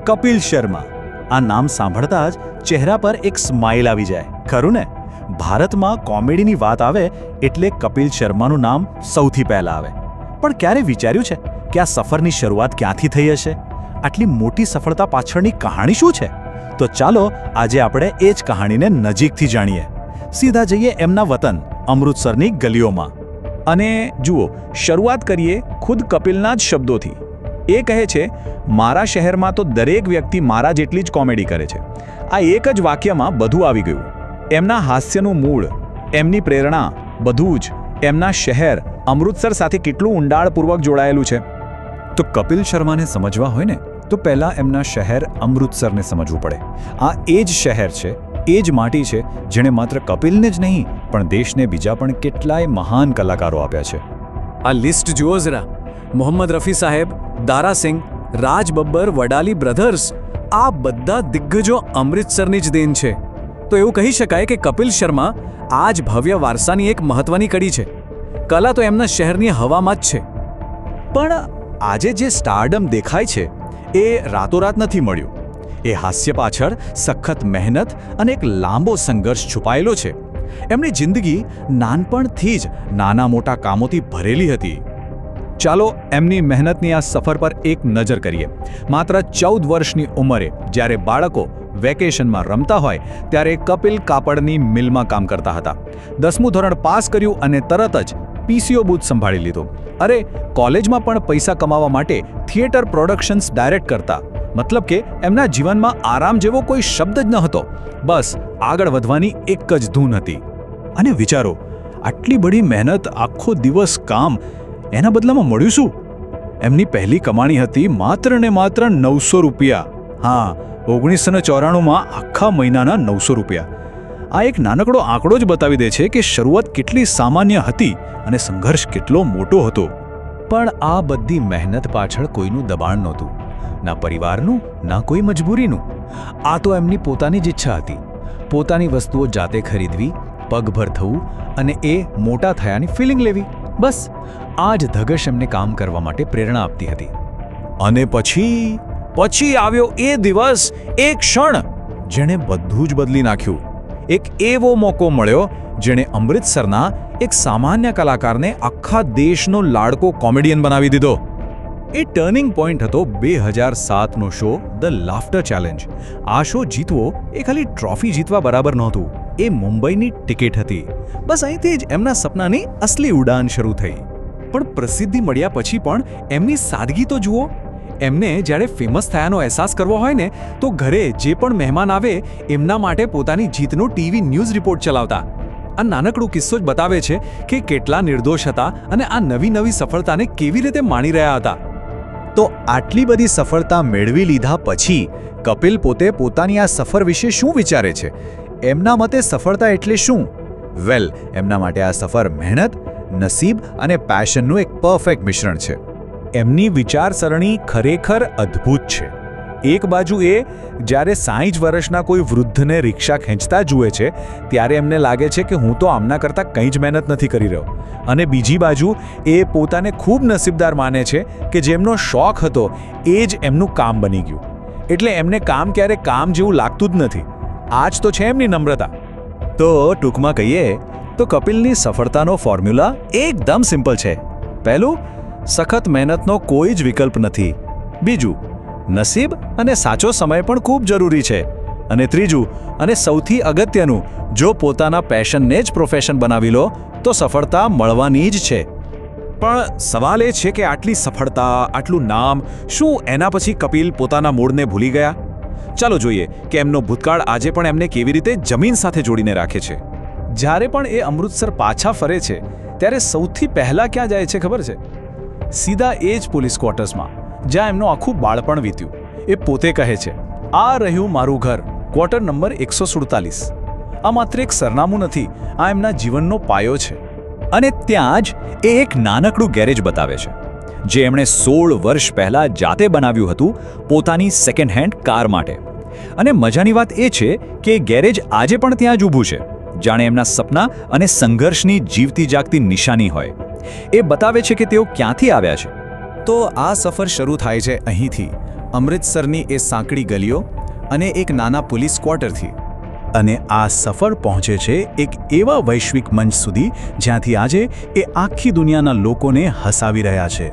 કપિલ શર્મા, આ નામ સાંભળતા જ ચહેરા પર એક સ્માઇલ આવી જાય, ખરું ને? ભારતમાં કોમેડીની વાત આવે એટલે કપિલ શર્માનું નામ સૌથી પહેલાં આવે. પણ ક્યારે વિચાર્યું છે કે આ સફરની શરૂઆત ક્યાંથી થઈ હશે? આટલી મોટી સફળતા પાછળની કહાણી શું છે? તો ચાલો આજે આપણે એ જ કહાણીને નજીકથી જાણીએ. સીધા જઈએ એમના વતન અમૃતસરની ગલીઓમાં. અને જુઓ, શરૂઆત કરીએ ખુદ કપિલના જ શબ્દોથી. એ કહે છે, મારા શહેરમાં તો દરેક વ્યક્તિ મારા જેટલી જ કોમેડી કરે છે. આ એક જ વાક્યમાં બધું આવી ગયું. એમના હાસ્યનું મૂળ, એમની પ્રેરણા, બધું જ એમના શહેર અમૃતસર સાથે કેટલું ઊંડાણપૂર્વક જોડાયેલું છે. તો કપિલ શર્માને સમજવા હોય ને તો પહેલાં એમના શહેર અમૃતસરને સમજવું પડે. આ એ જ શહેર છે, એ જ માટી છે જેણે માત્ર કપિલને જ નહીં પણ દેશને બીજા પણ કેટલાય મહાન કલાકારો આપ્યા છે. આ લિસ્ટ જુઓ જરા. મોહમ્મદ રફી સાહેબ, દારા સિંહ, રાજ બબ્બર, વડાલી બ્રધર્સ, આ બધા દિગ્ગજો અમૃતસરની જ દેન છે. તો એવું કહી શકાય કે કપિલ શર્મા આ જ ભવ્ય વારસાની એક મહત્વની કડી છે. કલા તો એમના શહેરની હવામાં જ છે. પણ આજે જે સ્ટારડમ દેખાય છે એ રાતોરાત નથી મળ્યું. એ હાસ્ય પાછળ સખત મહેનત અને એક લાંબો સંઘર્ષ છુપાયેલો છે. એમની જિંદગી નાનપણથી જ નાના મોટા કામોથી ભરેલી હતી. ચાલો એમની મહેનતની આ સફર પર એક નજર કરીએ. માત્ર 14 વર્ષની ઉંમરે જ્યારે બાળકો વેકેશનમાં રમતા હોય ત્યારે કપિલ કાપડની મિલમાં કામ કરતા હતા. 10મું ધોરણ પાસ કર્યું અને તરત જ પીસીઓ બૂથ સંભાળી લીધો. અરે, કોલેજમાં પણ પૈસા કમાવા માટે થિયેટર પ્રોડક્શન્સ ડાયરેક્ટ કરતા. મતલબ કે એમના જીવનમાં આરામ જેવો કોઈ શબ્દ જ ન હતો. બસ આગળ વધવાની એક જ ધૂન હતી. અને વિચારો, આટલી બધી મહેનત, આખો દિવસ કામ, એના બદલામાં મળ્યું શું? એમની પહેલી કમાણી હતી માત્ર ને માત્ર 900 રૂપિયા. હા, 1994માં આખા મહિનાના 900 રૂપિયા. આ એક નાનકડો આંકડો જ બતાવી દે છે કે શરૂઆત કેટલી સામાન્ય હતી અને સંઘર્ષ કેટલો મોટો હતો. પણ આ બધી મહેનત પાછળ કોઈનું દબાણ નહોતું. ના પરિવારનું, ના કોઈ મજબૂરીનું. આ તો એમની પોતાની જ ઈચ્છા હતી. પોતાની વસ્તુઓ જાતે ખરીદવી, પગભર થવું અને એ મોટા થયાની ફિલિંગ લેવી. બસ આ જ ધગશ એમને કામ કરવા માટે પ્રેરણા આપતી હતી. અને પછી આવ્યો એ દિવસ, એ ક્ષણ જેણે બધું જ બદલી નાખ્યું. એક એવો મોકો મળ્યો જેણે અમૃતસરના એક સામાન્ય કલાકારને આખા દેશનો લાડકો કોમેડિયન બનાવી દીધો. એ ટર્નિંગ પોઈન્ટ હતો 2007નો શો ધ લાફ્ટર ચેલેન્જ. આ શો જીતવો એ ખાલી ટ્રોફી જીતવા બરાબર નહોતું. એ મુંબઈની ટિકિટ હતી. બસ અહીંથી જ એમના સપનાની અસલી ઉડાન શરૂ થઈ. પણ પ્રસિદ્ધિ મળ્યા પછી પણ એમની સાદગી તો જુઓ. એમને જ્યારે ફેમસ થયાનો અહેસાસ કરવો હોય ને તો ઘરે જે પણ મહેમાન આવે એમના માટે પોતાની જીતનો ટીવી ન્યૂઝ રિપોર્ટ ચલાવતા. આ નાનકડું કિસ્સો જ બતાવે છે કે કેટલા નિર્દોષ હતા અને આ નવી સફળતાને કેવી રીતે માણી રહ્યા હતા. તો આટલી બધી સફળતા મેળવી લીધા પછી કપિલ પોતે પોતાની આ સફર વિશે શું વિચારે છે? એમના મતે સફળતા એટલે શું? વેલ, એમના માટે આ સફર મહેનત, નસીબ અને પેશનનું એક પરફેક્ટ મિશ્રણ છે. એમની વિચારસરણી ખરેખર અદ્ભુત છે. એક બાજુ એ જ્યારે 60 વર્ષના કોઈ વૃદ્ધને રિક્ષા ખેંચતા જુએ છે ત્યારે એમને લાગે છે કે હું તો આમના કરતાં કંઈ જ મહેનત નથી કરી રહ્યો. અને બીજી બાજુ એ પોતાને ખૂબ નસીબદાર માને છે કે જેમનો શોખ હતો એ જ એમનું કામ બની ગયું. એટલે એમને કામ ક્યારેય કામ જેવું લાગતું જ નથી. આ જ તો છે એમની નમ્રતા. તો ટૂંકમાં કહીએ તો કપિલની સફળતાનો ફોર્મ્યુલા એકદમ સિમ્પલ છે. પહેલું, સખત મહેનતનો કોઈ જ વિકલ્પ નથી. બીજું, નસીબ અને સાચો સમય પણ ખૂબ જરૂરી છે. અને ત્રીજું અને સૌથી અગત્યનું, જો પોતાના પેશનને જ પ્રોફેશન બનાવી લો તો સફળતા મળવાની જ છે. પણ સવાલ એ છે કે આટલી સફળતા, આટલું નામ, શું એના પછી કપિલ પોતાના મૂળને ભૂલી ગયા? ચાલો જોઈએ કે એમનો ભૂતકાળ આજે પણ એમને કેવી રીતે જમીન સાથે જોડીને રાખે છે. જ્યારે પણ એ અમૃતસર પાછા ફરે છે ત્યારે સૌથી પહેલાં ક્યાં જાય છે ખબર છે? સીધા એ જ પોલીસ ક્વાર્ટર્સમાં, જ્યાં એમનું આખું બાળપણ વીત્યું. એ પોતે કહે છે, આ રહ્યું મારું ઘર, ક્વાર્ટર નંબર 147. આ માત્ર એક સરનામું નથી, આ એમના જીવનનો પાયો છે. અને ત્યાં જ એ એક નાનકડું ગેરેજ બતાવે છે જે એમણે 16 વર્ષ પહેલાં જાતે બનાવ્યું હતું પોતાની સેકન્ડ હેન્ડ કાર માટે. અને મજાની વાત એ છે કે ગેરેજ આજે પણ ત્યાં જ ઊભું છે, જાણે એમના સપના અને સંઘર્ષની જીવતી જાગતી નિશાની હોય. એ બતાવે છે કે તેઓ ક્યાંથી આવ્યા છે. તો આ સફર શરૂ થાય છે અહીંથી, અમૃતસરની એ સાંકડી ગલીઓ અને એક નાના પોલીસ ક્વાર્ટરથી. અને આ સફર પહોંચે છે એક એવા વૈશ્વિક મંચ સુધી જ્યાંથી આજે એ આખી દુનિયાના લોકોને હસાવી રહ્યા છે.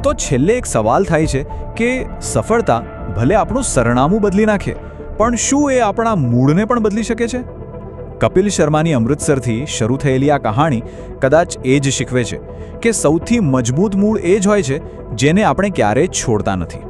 તો છેલ્લે એક સવાલ થાય છે કે સફળતા ભલે આપણું સરનામું બદલી નાખે, પણ શું એ આપણા મૂળને પણ બદલી શકે છે? કપિલ શર્માની અમૃતસરથી શરૂ થયેલી આ કહાણી કદાચ એ જ શીખવે છે કે સૌથી મજબૂત મૂળ એ જ હોય છે જેને આપણે ક્યારેય છોડતા નથી.